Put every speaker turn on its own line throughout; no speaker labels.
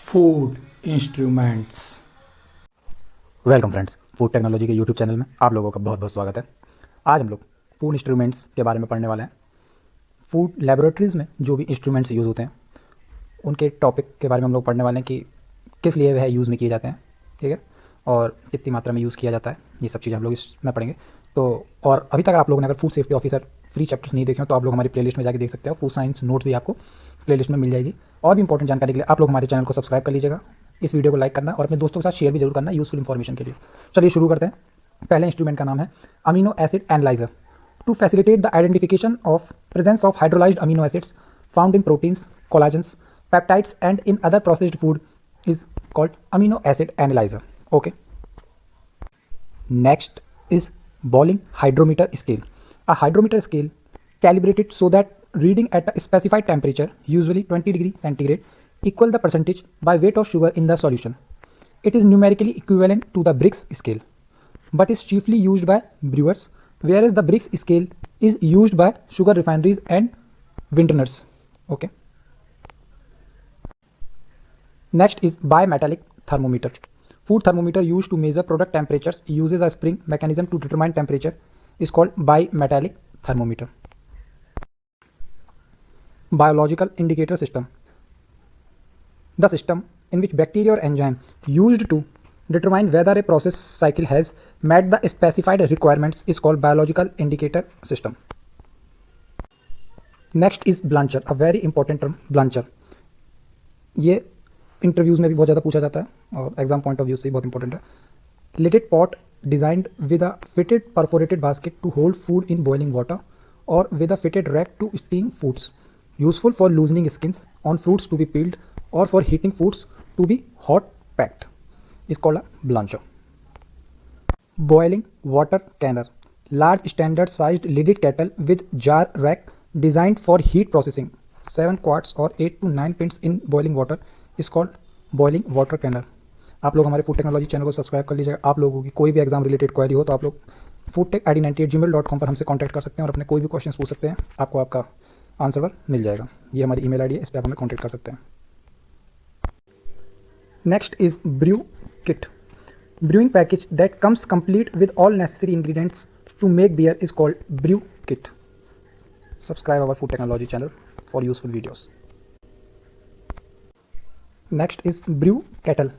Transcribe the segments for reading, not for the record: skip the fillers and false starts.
Food instruments.
Welcome friends, food technology के YouTube channel में आप लोगों का बहुत बहुत स्वागत है। आज हम लोग फूड इंस्ट्रूमेंट्स के बारे में पढ़ने वाले हैं। फूड लेबोरेटरीज़ में जो भी इंस्ट्रूमेंट्स यूज़ होते हैं उनके टॉपिक के बारे में हम लोग पढ़ने वाले हैं कि किस लिए वह यूज़ में किए जाते हैं, ठीक है, और कितनी मात्रा में यूज़ किया जाता है। ये सब चीज़ें हम लोग इसमें पढ़ेंगे। तो और अभी तक आप लोगों ने अगर food safety officer free chapters नहीं देखे हो तो आप लोग हमारी प्लेलिस्ट में जाकर देख सकते हो। फूड साइंस नोट्स भी आपको प्लेलिस्ट में मिल जाएगी। और भी इंपॉर्टेंट जानकारी के लिए आप लोग हमारे चैनल को सब्सक्राइब कर लीजिएगा, इस वीडियो को लाइक करना और अपने दोस्तों के साथ शेयर भी जरूर करना यूजफुल इन्फॉर्मेशन के लिए। चलिए शुरू करते हैं। पहले इंस्ट्रूमेंट का नाम है amino acid analyser. To facilitate the identification of presence of hydrolysed amino acids found in proteins, collagens, peptides and in other processed food is called amino acid analyzer. Okay. Next is boiling hydrometer scale. A hydrometer scale calibrated so that reading at a specified temperature, usually 20 degree centigrade, equal the percentage by weight of sugar in the solution. It is numerically equivalent to the Brix scale, but is chiefly used by brewers, whereas the Brix scale is used by sugar refineries and vintners. Okay. Next is bimetallic thermometer. Food thermometer used to measure product temperatures uses a spring mechanism to determine temperature is called bimetallic thermometer. Biological indicator system. The system in which bacteria or enzyme used to determine whether a process cycle has met the specified requirements is called biological indicator system. Next is blancher, a very important term, blancher. ये interviews में भी बहुत ज़्यादा पूछा जाता है और exam point of view से बहुत इंपॉर्टेंट है। Lidded pot designed with a fitted perforated basket to hold food in boiling water और with a fitted rack to steam foods, useful for loosening skins on fruits to be peeled और for heating foods to be hot packed is called a blancher. Boiling water canner, large standard sized lidded kettle with jar rack designed for heat processing 7 quarts और 8 to 9 pints in boiling water is called boiling water canner. आप लोग हमारे food technology channel को subscribe कर लीजिएगा। आप लोगों की कोई भी एग्जाम रिलेटेड क्वेरी हो तो आप लोग foodtech@gmail.com पर हमसे कांटेक्ट कर सकते हैं और अपने कोई भी क्वेश्चन पूछ सकते हैं, आपको आपका आंसर मिल जाएगा। ये हमारी ईमेल आईडी है, इस पर आप हमें कॉन्टैक्ट कर सकते हैं। Next is brew kit. Brewing package that comes complete with all necessary ingredients to make beer is called brew kit. Subscribe our food technology channel for useful videos. Next is brew kettle.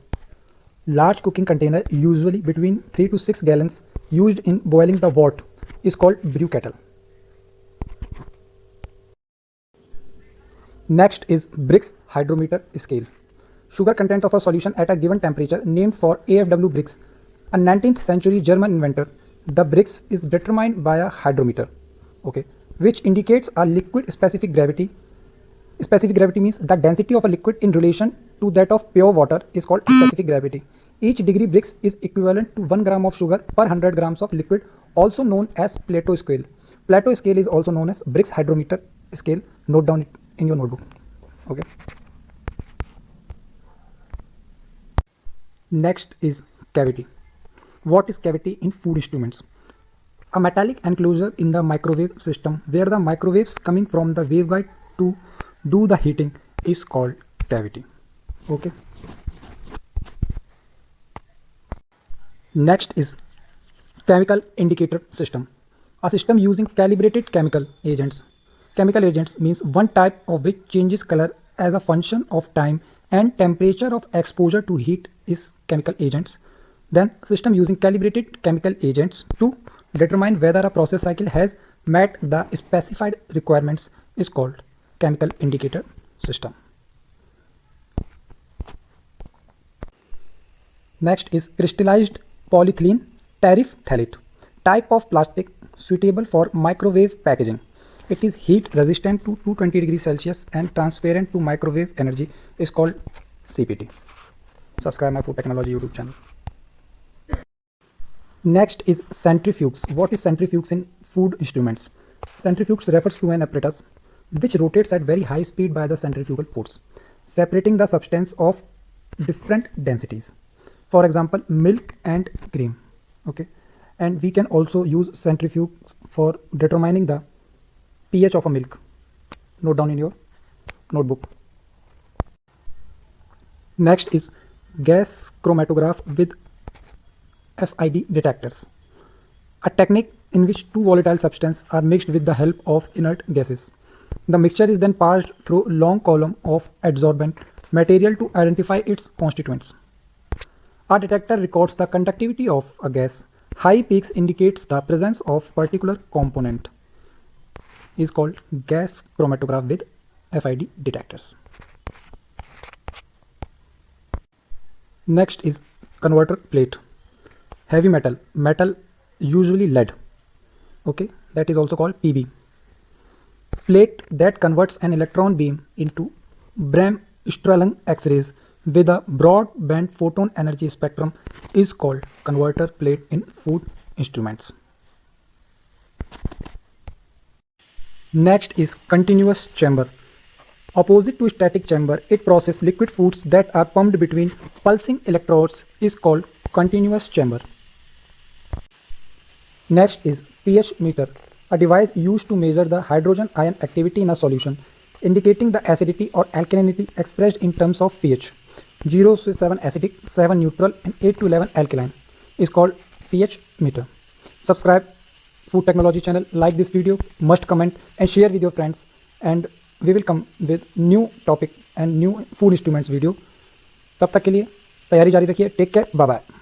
Large cooking container, usually between 3 to 6 gallons, used in boiling the wort, is called brew kettle. Next is Brix hydrometer scale. Sugar content of a solution at a given temperature, named for AFW Brix, a 19th century German inventor. The Brix is determined by a hydrometer, okay, which indicates a liquid specific gravity. Specific gravity means the density of a liquid in relation to that of pure water is called specific gravity. Each degree Brix is equivalent to 1 gram of sugar per 100 grams of liquid, also known as Plato scale. Plato scale is also known as Brix hydrometer scale. Note down it in your notebook. Okay. Next is cavity. What is cavity in food instruments? A metallic enclosure in the microwave system where the microwaves coming from the waveguide to do the heating is called cavity. Okay. Next is chemical indicator system, a system using calibrated chemical agents. Chemical agents means one type of which changes color as a function of time and temperature of exposure to heat is chemical agents. Then system using calibrated chemical agents to determine whether a process cycle has met the specified requirements is called chemical indicator system. Next is crystallized polyethylene terephthalate, type of plastic suitable for microwave packaging. It is heat resistant to 220 degrees Celsius and transparent to microwave energy is called CPT. Subscribe my food technology YouTube channel. Next is centrifuges. What is centrifuges in food instruments? Centrifuges refers to an apparatus which rotates at very high speed by the centrifugal force, separating the substance of different densities. For example, milk and cream. Okay, and we can also use centrifuges for determining the pH of a milk. Note down in your notebook. Next is gas chromatograph with FID detectors, a technique in which two volatile substances are mixed with the help of inert gases. The mixture is then passed through a long column of adsorbent material to identify its constituents. A detector records the conductivity of a gas. High peaks indicates the presence of particular component. Is called gas chromatograph with FID detectors. Next is converter plate. Heavy metal usually lead. Okay, that is also called PB. Plate that converts an electron beam into Bremsstrahlung X-rays with a broad band photon energy spectrum is called converter plate in food instruments. Next is continuous chamber. Opposite to static chamber, it processes liquid foods that are pumped between pulsing electrodes is called continuous chamber. Next is pH meter, a device used to measure the hydrogen ion activity in a solution, indicating the acidity or alkalinity expressed in terms of pH. 0 to 7 acidic, 7 neutral and 8 to 11 alkaline is called pH meter. Subscribe Food Technology channel, like this video, must comment and share with your friends, and we will come with new topic and new food instruments video. तब तक के लिए तैयारी जारी रखिए. Take care, bye bye.